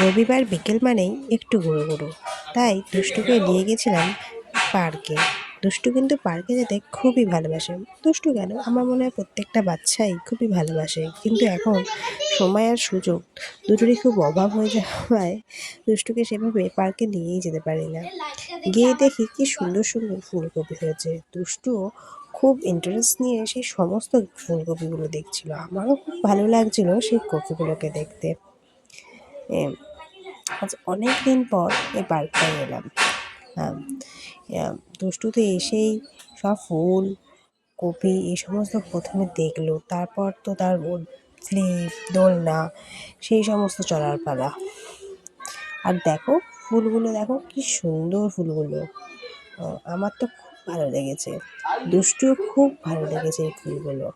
রবিবার বিকেল মানেই একটু ঘুরো, তাই দুষ্টুকে নিয়ে গেছিলাম পার্কে। দুষ্টু কিন্তু পার্কে যেতে খুবই ভালোবাসে। দুষ্টু কেন, আমার মনে হয় প্রত্যেকটা বাচ্চাই খুবই ভালোবাসে, কিন্তু এখন সময় আর সুযোগ দুটোরই খুব অভাব হয়ে যাওয়ায় দুষ্টুকে সেভাবে পার্কে নিয়েই যেতে পারি না। গিয়ে দেখি কি সুন্দর সুন্দর ফুলকপি হয়েছে। দুষ্টুও খুব ইন্টারেস্ট নিয়ে সেই সমস্ত ফুলকপিগুলো দেখছিল। আমারও খুব ভালো লাগছিল সেই কপিগুলোকে দেখতে। এম, আজ অনেক দিন পর এই পার্কটায় এলাম। আম, দুষ্টুতে এসেই সব ফুল কপি এই সমস্ত প্রথমে দেখলো, তারপর তো তার স্লিপ দোলনা সেই সমস্ত চড়ার পালা। আর দেখো ফুলগুলো, দেখো কি সুন্দর ফুলগুলো। আমার তো খুব ভালো লেগেছে, দুষ্টুও খুব ভালো লেগেছে এই ফুলগুলো।